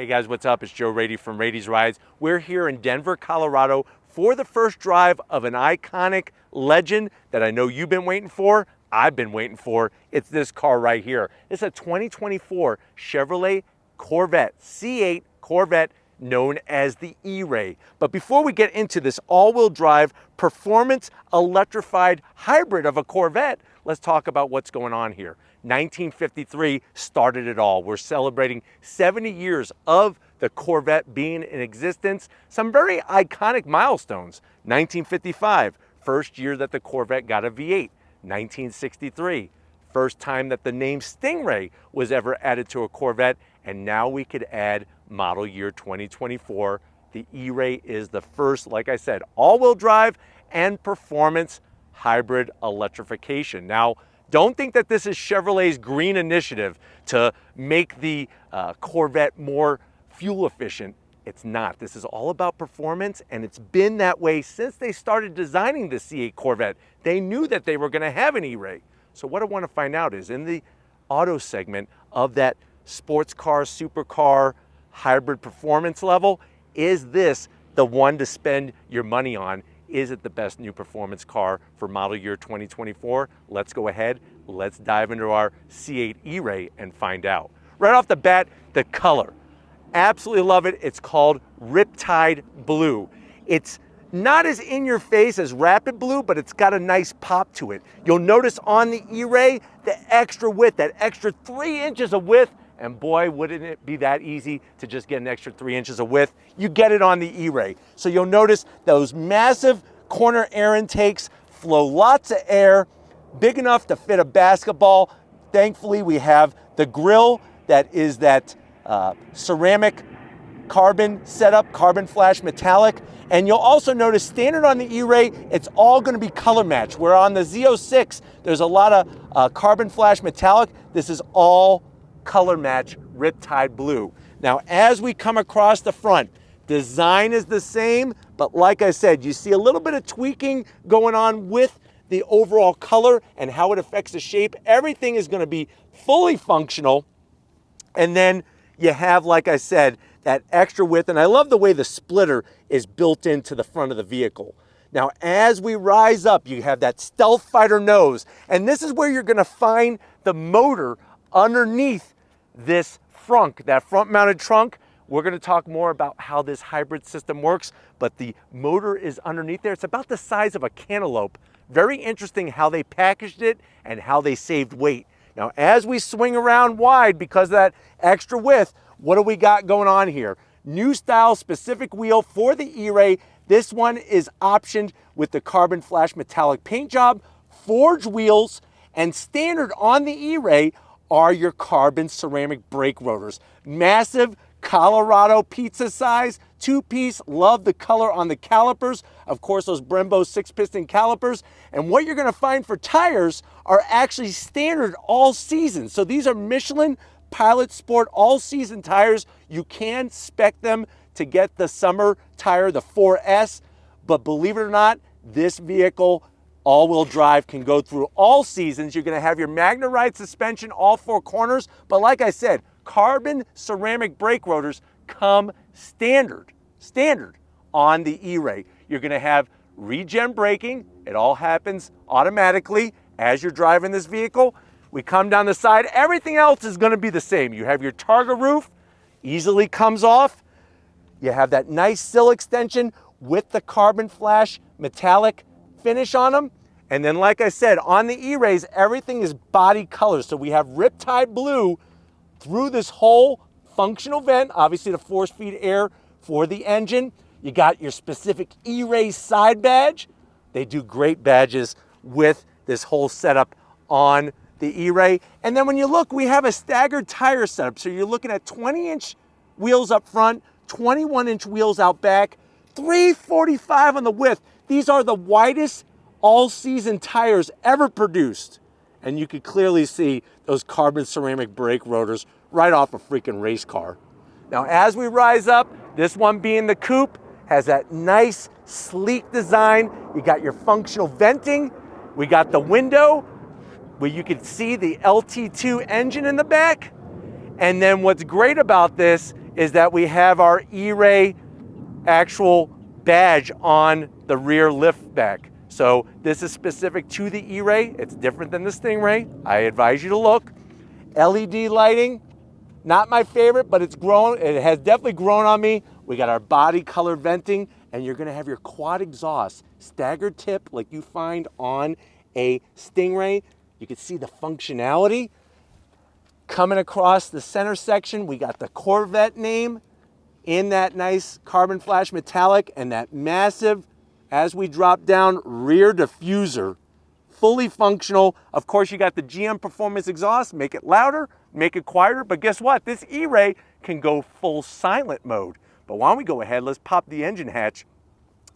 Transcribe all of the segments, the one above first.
Hey guys, what's up? It's Joe Raiti from Raiti's Rides. We're here in Denver, Colorado for the first drive of an iconic legend that I know you've been waiting for, I've been waiting for. It's this car right here. It's a 2024 Chevrolet Corvette, C8 Corvette, known as the E-Ray. But before we get into this all-wheel drive, performance electrified hybrid of a Corvette, let's talk about what's going on here. 1953 started it all. We're celebrating 70 years of the Corvette being in existence. Some very iconic milestones. 1955, first year that the Corvette got a V8. 1963, first time that the name Stingray was ever added to a Corvette. And now we could add model year 2024. The E-Ray is the first, like I said, all-wheel drive and performance hybrid electrification. Now, don't think that this is Chevrolet's green initiative to make the Corvette more fuel efficient. It's not. This is all about performance, and it's been that way since they started designing the C8 Corvette. They knew that they were going to have an E-Ray. So what I want to find out is in the auto segment of that sports car, supercar, hybrid performance level, is this the one to spend your money on? Is it the best new performance car for model year 2024? Let's go ahead, let's dive into our C8 E-Ray and find out. Right off the bat, the color. Absolutely love it. It's called Riptide Blue. It's not as in your face as Rapid Blue, but it's got a nice pop to it. You'll notice on the E-Ray, the extra width, that extra 3 inches of width. And boy, wouldn't it be that easy to just get an extra 3 inches of width. You get it on the E-Ray. So you'll notice those massive corner air intakes flow lots of air, big enough to fit a basketball. Thankfully, we have the grille that is that ceramic carbon setup, carbon flash metallic. And you'll also notice standard on the E-Ray, it's all gonna be color matched. Where on the Z06, there's a lot of carbon flash metallic. This is all color match Riptide Blue. Now, as we come across the front, design is the same, but like I said, you see a little bit of tweaking going on with the overall color and how it affects the shape. Everything is gonna be fully functional. And then you have, like I said, that extra width, and I love the way the splitter is built into the front of the vehicle. Now, as we rise up, you have that stealth fighter nose, and this is where you're gonna find the motor underneath this Frunk, that front mounted trunk. We're gonna talk more about how this hybrid system works, but the motor is underneath there. It's about the size of a cantaloupe. Very interesting how they packaged it and how they saved weight. Now, as we swing around wide because of that extra width, what do we got going on here? New style specific wheel for the E-Ray. This one is optioned with the carbon flash metallic paint job, forged wheels, and standard on the E-Ray are your carbon ceramic brake rotors. Massive Colorado pizza size, 2-piece, love the color on the calipers. Of course, those Brembo 6-piston calipers. And what you're gonna find for tires are actually standard all season. So these are Michelin Pilot Sport all season tires. You can spec them to get the summer tire, the 4S, but believe it or not, this vehicle all-wheel drive can go through all seasons. You're gonna have your Magna Ride suspension, all 4 corners, but like I said, carbon ceramic brake rotors come standard on the E-Ray. You're gonna have regen braking. It all happens automatically as you're driving this vehicle. We come down the side, everything else is gonna be the same. You have your Targa roof, easily comes off. You have that nice sill extension with the carbon flash metallic finish on them. And then, like I said, on the E-Rays, everything is body color. So we have Riptide Blue through this whole functional vent, obviously to force feed air for the engine. You got your specific E-Ray side badge. They do great badges with this whole setup on the E-Ray. And then when you look, we have a staggered tire setup. So you're looking at 20-inch wheels up front, 21-inch wheels out back, 345 on the width. These are the widest all-season tires ever produced. And you could clearly see those carbon ceramic brake rotors right off a freaking race car. Now, as we rise up, this one being the coupe, has that nice, sleek design. You got your functional venting. We got the window where you can see the LT2 engine in the back. And then what's great about this is that we have our E-Ray actual badge on the rear lift back. So this is specific to the E-Ray. It's different than the Stingray. I advise you to look. LED lighting, not my favorite, but it's grown. It has definitely grown on me. We got our body color venting, and you're gonna have your quad exhaust, staggered tip like you find on a Stingray. You can see the functionality. Coming across the center section, we got the Corvette name in that nice carbon flash metallic, and that massive, as we drop down, rear diffuser, fully functional. Of course, you got the GM Performance exhaust, make it louder, make it quieter, but guess what? This E-Ray can go full silent mode. But why don't we go ahead, let's pop the engine hatch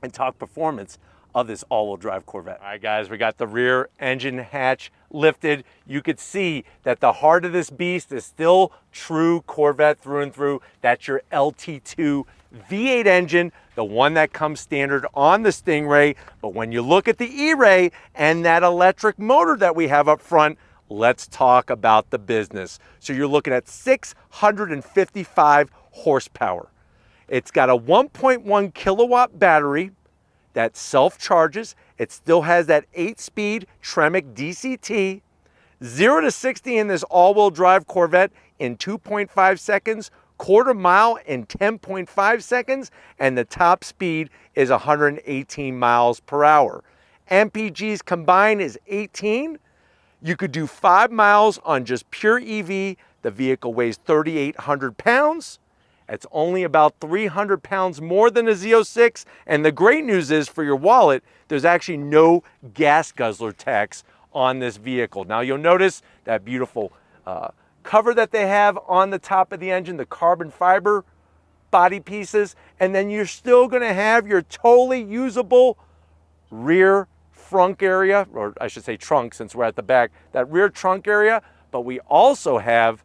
and talk performance of this all-wheel drive Corvette. All right, guys, we got the rear engine hatch lifted. You could see that the heart of this beast is still true Corvette through and through. That's your LT2 V8 engine, the one that comes standard on the Stingray. But when you look at the E-Ray and that electric motor that we have up front, let's talk about the business. So you're looking at 655 horsepower. It's got a 1.1 kilowatt battery that self-charges. It still has that 8-speed Tremec DCT. 0 to 60 in this all-wheel drive Corvette in 2.5 seconds, quarter mile in 10.5 seconds, and the top speed is 118 miles per hour. MPGs combined is 18. You could do 5 miles on just pure EV. The vehicle weighs 3,800 pounds. It's only about 300 pounds more than a Z06. And the great news is for your wallet, there's actually no gas guzzler tax on this vehicle. Now you'll notice that beautiful cover that they have on the top of the engine, the carbon fiber body pieces, and then you're still gonna have your totally usable rear frunk area, or I should say trunk since we're at the back, that rear trunk area, but we also have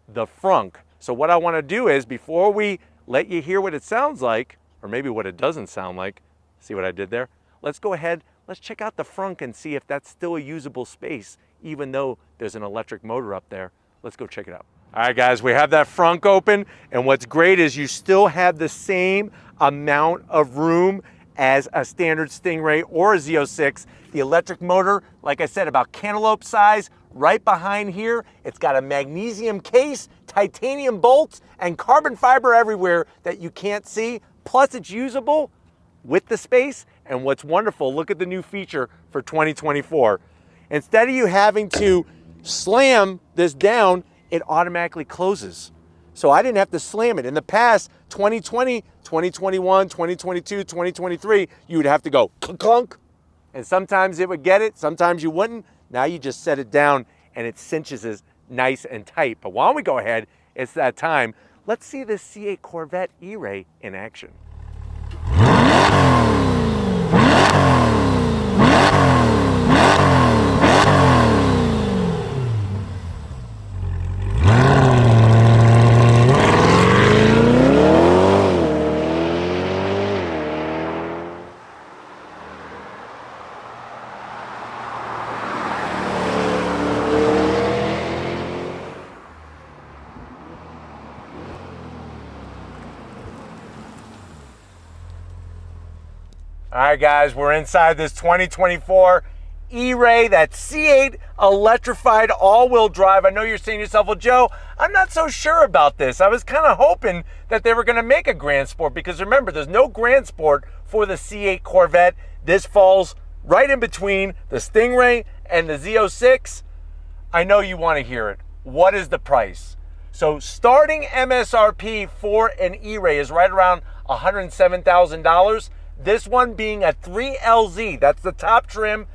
the frunk. So what I wanna do is, before we let you hear what it sounds like, or maybe what it doesn't sound like, see what I did there? Let's go ahead, let's check out the frunk and see if that's still a usable space, even though there's an electric motor up there. Let's go check it out. All right, guys, we have that frunk open, and what's great is you still have the same amount of room as a standard Stingray or a Z06. The electric motor, like I said, about cantaloupe size. Right behind here, it's got a magnesium case, titanium bolts, and carbon fiber everywhere that you can't see. Plus, it's usable with the space. And what's wonderful, look at the new feature for 2024. Instead of you having to slam this down, it automatically closes. So I didn't have to slam it. In the past, 2020, 2021, 2022, 2023, you would have to go clunk, and sometimes it would get it, sometimes you wouldn't. Now you just set it down and it cinches it nice and tight. But why don't we go ahead, it's that time. Let's see this C8 Corvette E-Ray in action. All right, guys, we're inside this 2024 E-Ray, that C8 electrified all-wheel drive. I know you're saying to yourself, well, Joe, I'm not so sure about this. I was kind of hoping that they were going to make a Grand Sport, because remember, there's no Grand Sport for the C8 Corvette. This falls right in between the Stingray and the Z06. I know you want to hear it. What is the price? So starting MSRP for an E-Ray is right around $107,000. This one being a 3LZ, that's the top trim,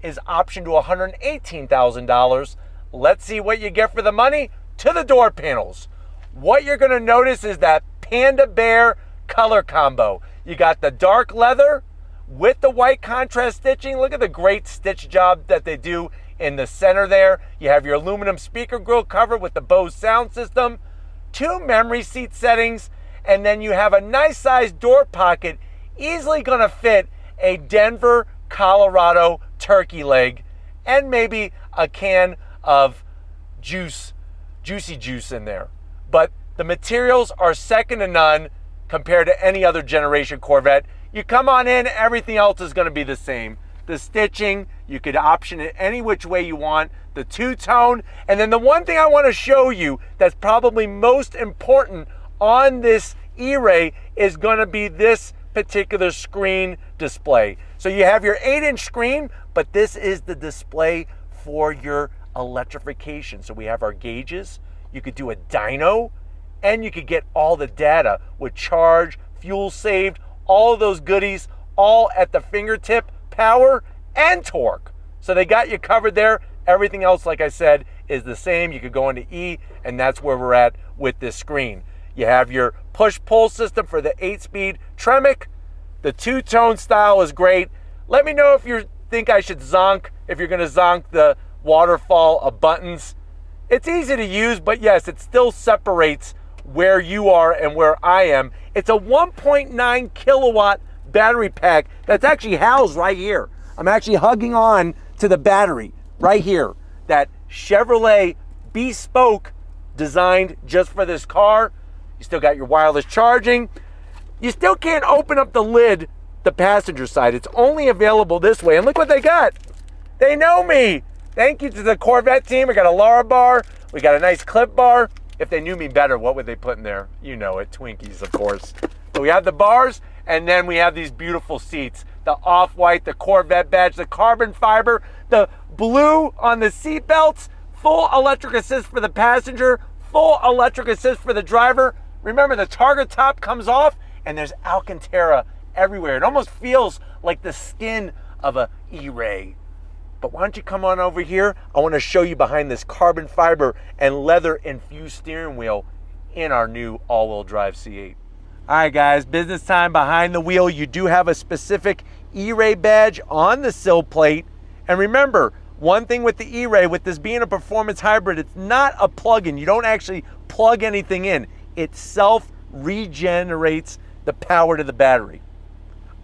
is optioned to $118,000. Let's see what you get for the money. To the door panels. What you're gonna notice is that Panda Bear color combo. You got the dark leather with the white contrast stitching. Look at the great stitch job that they do in the center there. You have your aluminum speaker grille cover with the Bose sound system, 2 memory seat settings, and then you have a nice sized door pocket, easily gonna fit a Denver, Colorado turkey leg and maybe a can of juicy juice in there. But The materials are second to none compared to any other generation Corvette. You come on in, everything else is going to be the same. The stitching, you could option it any which way you want. The two-tone, and then the one thing I want to show you that's probably most important on this E-Ray is going to be this particular screen display. So you have your 8-inch screen, but this is the display for your electrification. So we have our gauges, you could do a dyno, and you could get all the data with charge, fuel saved, all of those goodies, all at the fingertip, power and torque. So they got you covered there. Everything else, like I said, is the same. You could go into E, and that's where we're at with this screen. You have your push-pull system for the 8-speed Tremec. The two-tone style is great. Let me know if you think I should zonk, if you're gonna zonk the waterfall of buttons. It's easy to use, but yes, it still separates where you are and where I am. It's a 1.9 kilowatt battery pack that's actually housed right here. I'm actually hugging on to the battery right here. That Chevrolet bespoke designed just for this car. You still got your wireless charging. You still can't open up the lid, the passenger side. It's only available this way. And look what they got. They know me. Thank you to the Corvette team. We got a Lara bar. We got a nice clip bar. If they knew me better, what would they put in there? You know it, Twinkies, of course. So we have the bars, and then we have these beautiful seats. The off-white, the Corvette badge, the carbon fiber, the blue on the seat belts, full electric assist for the passenger, full electric assist for the driver. Remember, the target top comes off, and there's Alcantara everywhere. It almost feels like the skin of a E-Ray. But why don't you come on over here? I want to show you behind this carbon fiber and leather infused steering wheel in our new all-wheel drive C8. All right, guys, business time behind the wheel. You do have a specific E-Ray badge on the sill plate. And remember, one thing with the E-Ray, with this being a performance hybrid, it's not a plug-in. You don't actually plug anything in. It self-regenerates the power to the battery.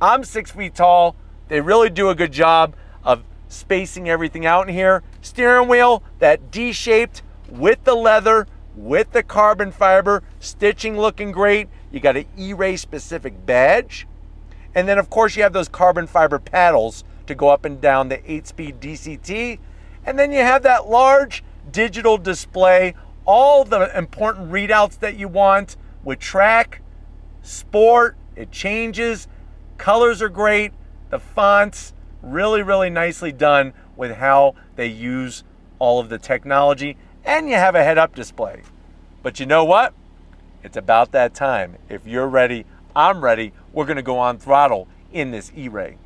I'm 6 feet tall. They really do a good job of spacing everything out in here. Steering wheel, that D-shaped with the leather, with the carbon fiber, stitching looking great. You got an E-Ray specific badge. And then of course you have those carbon fiber paddles to go up and down the 8-speed DCT. And then you have that large digital display, all the important readouts that you want with track, sport, it changes, colors are great, the fonts, really, really nicely done with how they use all of the technology, and you have a head-up display. But you know what? It's about that time. If you're ready, I'm ready. We're gonna go on throttle in this E-Ray.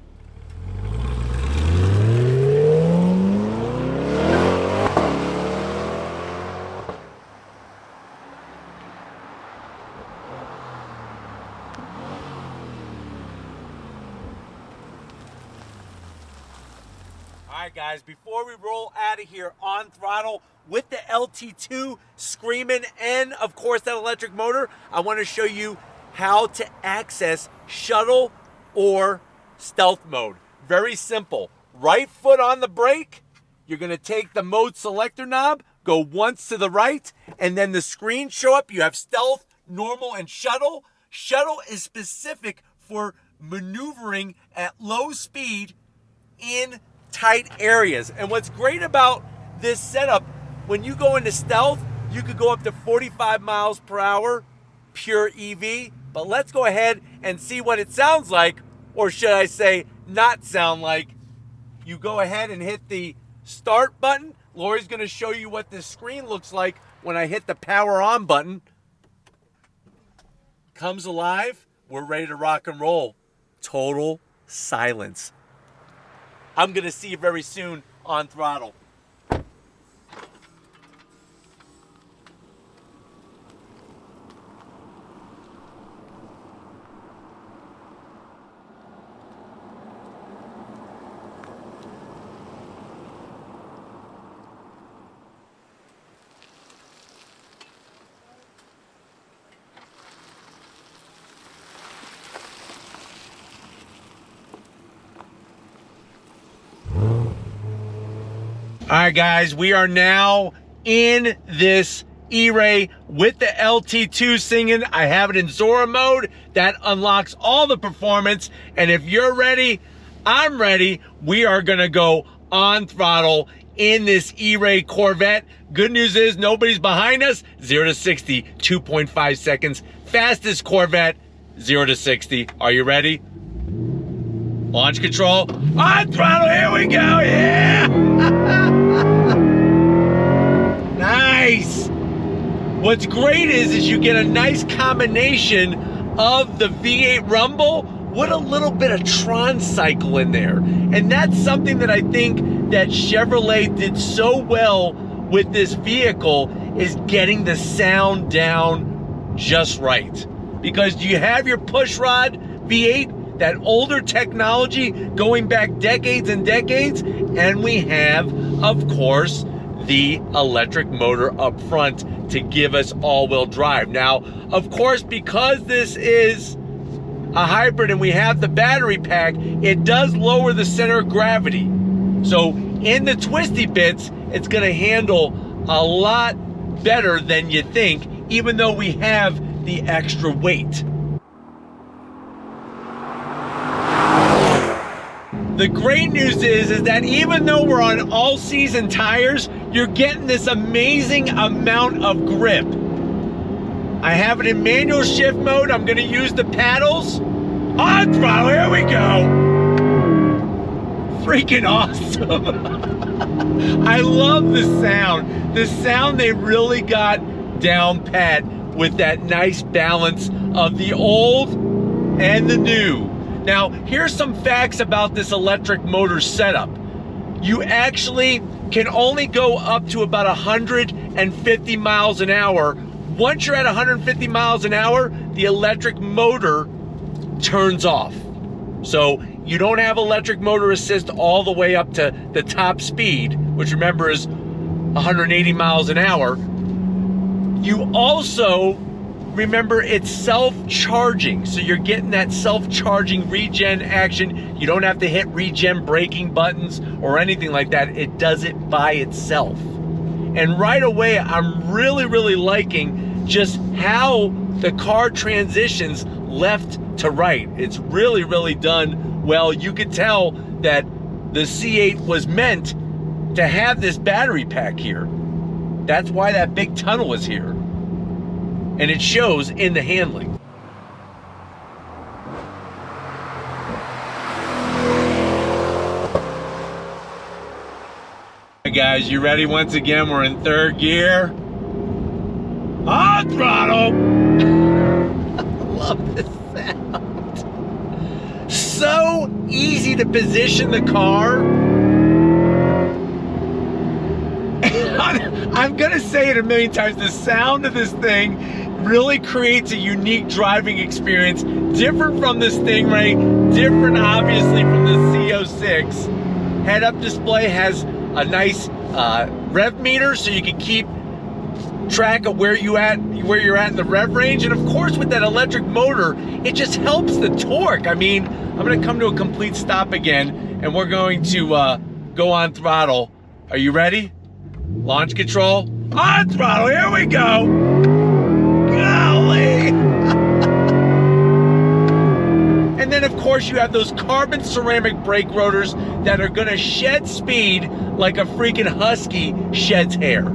All right, guys, before we roll out of here on throttle with the LT2 screaming and, of course, that electric motor, I want to show you how to access shuttle or stealth mode. Very simple. Right foot on the brake. You're going to take the mode selector knob, go once to the right, and then the screen show up. You have stealth, normal, and shuttle. Shuttle is specific for maneuvering at low speed in tight areas. And what's great about this setup, when you go into stealth, you could go up to 45 miles per hour, pure EV. But let's go ahead and see what it sounds like, or should I say not sound like. You go ahead and hit the start button. Lori's gonna show you what this screen looks like when I hit the power on button. Comes alive, we're ready to rock and roll. Total silence. I'm gonna see you very soon on throttle. All right, guys, we are now in this E-Ray with the LT2 singing. I have it in Zora mode. That unlocks all the performance. And if you're ready, I'm ready. We are gonna go on throttle in this E-Ray Corvette. Good news is nobody's behind us. 0 to 60, 2.5 seconds. Fastest Corvette, 0 to 60. Are you ready? Launch control. On throttle, here we go, yeah! Nice. What's great is you get a nice combination of the V8 rumble with a little bit of Tron cycle in there. And that's something that I think that Chevrolet did so well with this vehicle, is getting the sound down just right. Because you have your pushrod V8, that older technology going back decades and decades, and we have, of course, the electric motor up front to give us all-wheel drive. Now, of course, because this is a hybrid and we have the battery pack, it does lower the center of gravity. So in the twisty bits, it's gonna handle a lot better than you think, even though we have the extra weight. The great news is that even though we're on all-season tires, you're getting this amazing amount of grip. I have it in manual shift mode. I'm gonna use the paddles. On throttle, here we go. Freaking awesome. I love the sound. The sound they really got down pat with that nice balance of the old and the new. Now, here's some facts about this electric motor setup. You actually can only go up to about 150 miles an hour. Once you're at 150 miles an hour, the electric motor turns off. So you don't have electric motor assist all the way up to the top speed, which remember is 180 miles an hour. You also, remember, it's self-charging, so you're getting that self-charging regen action. You don't have to hit regen braking buttons or anything like that. It does it by itself. And right away, I'm really liking just how the car transitions left to right. It's really done well. You could tell that the C8 was meant to have this battery pack here. That's why that big tunnel is here. And it shows in the handling. Hey guys, you ready? Once again, we're in third gear. On throttle! I love this sound. So easy to position the car. I'm gonna say it a million times, the sound of this thing really creates a unique driving experience, different from the Stingray, different obviously from the C06. Head-up display has a nice rev meter, so you can keep track of where you're at in the rev range. And of course, with that electric motor, it just helps the torque. I mean, I'm gonna come to a complete stop again, and we're going to go on throttle. Are you ready? Launch control. On throttle, here we go. Golly. And then of course you have those carbon ceramic brake rotors that are gonna shed speed like a freaking husky sheds hair.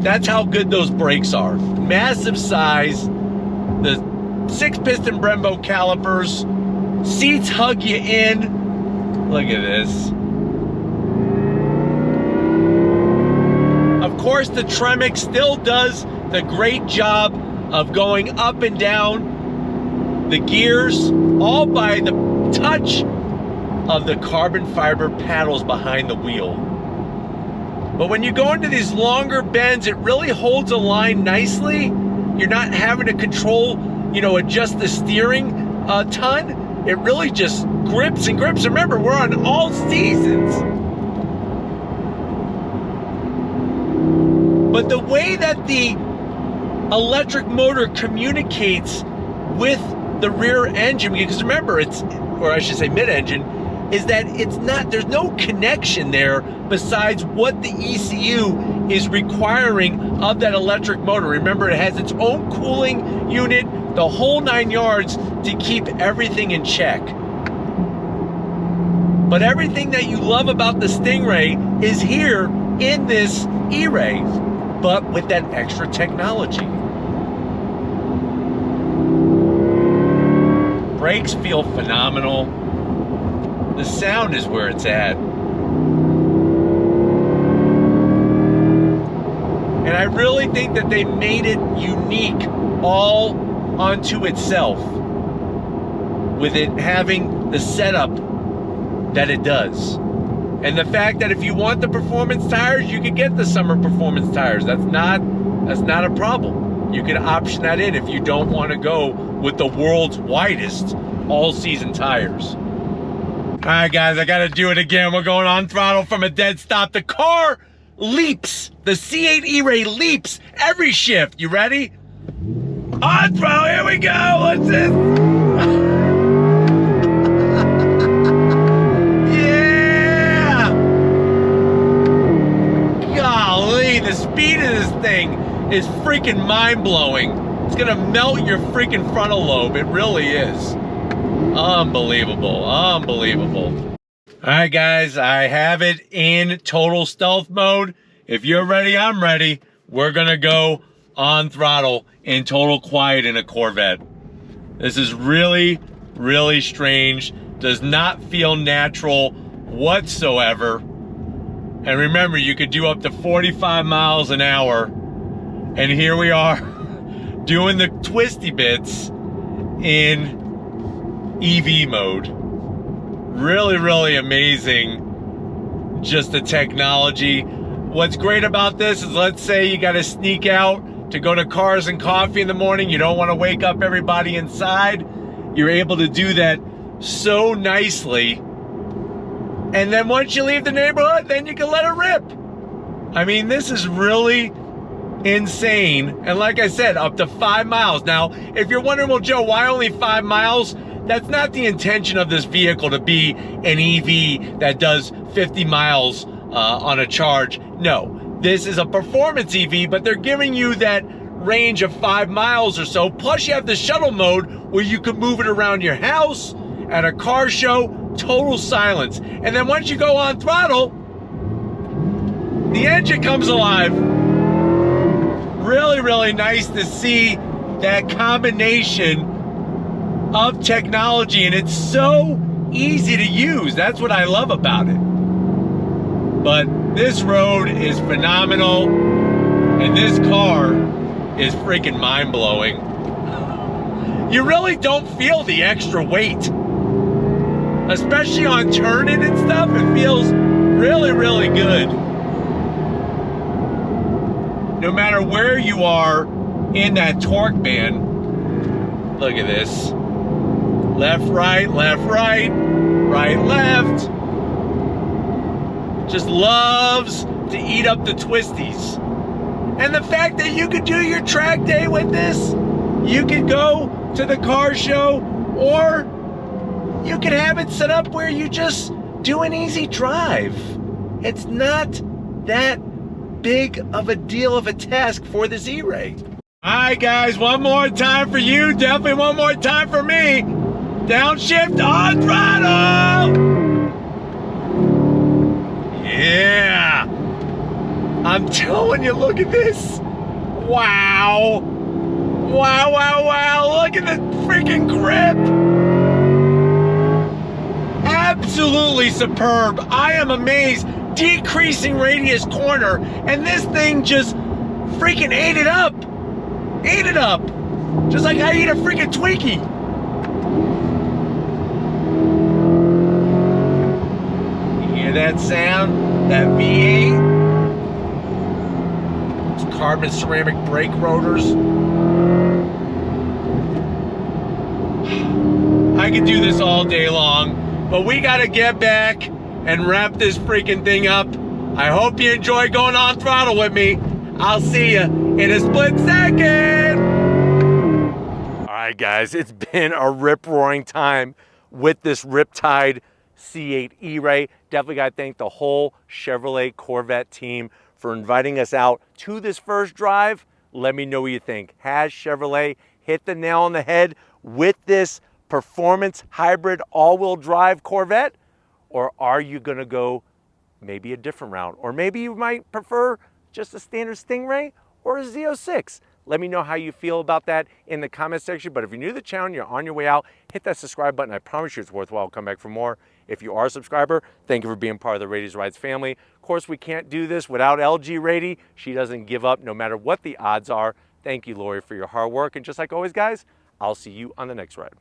That's how good those brakes are. Massive size, the 6-piston Brembo calipers, seats hug you in. Look at this. Of course, the Tremec still does the great job of going up and down the gears, all by the touch of the carbon fiber paddles behind the wheel. But when you go into these longer bends, it really holds a line nicely. You're not having to control, adjust the steering a ton. It really just grips and grips. Remember, we're on all seasons. But the way that the electric motor communicates with the rear engine, because remember, or I should say mid-engine, is that there's no connection there besides what the ECU is requiring of that electric motor. Remember, it has its own cooling unit, the whole 9 yards, to keep everything in check. But everything that you love about the Stingray is here in this E-Ray, but with that extra technology. Brakes feel phenomenal. The sound is where it's at. And I really think that they made it unique all onto itself, with it having the setup that it does. And the fact that if you want the performance tires, you can get the summer performance tires. That's not a problem. You can option that in if you don't want to go with the world's widest all-season tires. All right, guys, I got to do it again. We're going on throttle from a dead stop. The car leaps. The C8 E-Ray leaps every shift. You ready? On throttle, here we go. What's this? Yeah! Golly, the speed of this thing is freaking mind-blowing. It's gonna melt your freaking frontal lobe. It really is. Unbelievable, unbelievable. All right, guys, I have it in total stealth mode. If you're ready, I'm ready. We're gonna go on throttle in total quiet in a Corvette. This is really, really strange. Does not feel natural whatsoever. And remember, you could do up to 45 miles an hour. And here we are doing the twisty bits in EV mode. Really, really amazing, just the technology. What's great about this is, let's say you got to sneak out to go to Cars and Coffee in the morning. You don't want to wake up everybody inside. You're able to do that so nicely. And then once you leave the neighborhood, then you can let it rip. I mean, this is really insane. And like I said, up to 5 miles. Now, if you're wondering, well, Joe, why only 5 miles? That's not the intention of this vehicle, to be an EV that does 50 miles on a charge. No, this is a performance EV, but they're giving you that range of 5 miles or so. Plus you have the shuttle mode where you can move it around your house, at a car show, total silence. And then once you go on throttle, the engine comes alive. Really, really nice to see that combination of technology, and it's so easy to use. That's what I love about it. But this road is phenomenal, and this car is freaking mind-blowing. You really don't feel the extra weight, especially on turning and stuff. It feels really, really good. No matter where you are in that torque band. Look at this. Left, right, right, left. Just loves to eat up the twisties. And the fact that you could do your track day with this, you could go to the car show, or you could have it set up where you just do an easy drive. It's not that big of a deal of a task for this E-Ray. All right, guys, one more time for you. Definitely one more time for me. Downshift on throttle. Yeah. I'm telling you, look at this. Wow. Wow, wow, wow. Look at the freaking grip. Absolutely superb. I am amazed. Decreasing radius corner, and this thing just freaking ate it up. Ate it up. Just like I eat a freaking Twinkie. You hear that sound? That V8? It's carbon ceramic brake rotors. I could do this all day long, but we gotta get back and wrap this freaking thing up. I hope you enjoy going on throttle with me. I'll see you in a split second. All right, guys, it's been a rip-roaring time with this Riptide C8 E-Ray. Definitely got to thank the whole Chevrolet Corvette team for inviting us out to this first drive. Let me know what you think. Has Chevrolet hit the nail on the head with this performance hybrid all-wheel drive Corvette? Or are you gonna go maybe a different route? Or maybe you might prefer just a standard Stingray or a Z06. Let me know how you feel about that in the comment section. But if you're new to the channel and you're on your way out, hit that subscribe button. I promise you it's worthwhile. Come back for more. If you are a subscriber, thank you for being part of the Raiti's Rides family. Of course, we can't do this without LG Raiti. She doesn't give up no matter what the odds are. Thank you, Lori, for your hard work. And just like always, guys, I'll see you on the next ride.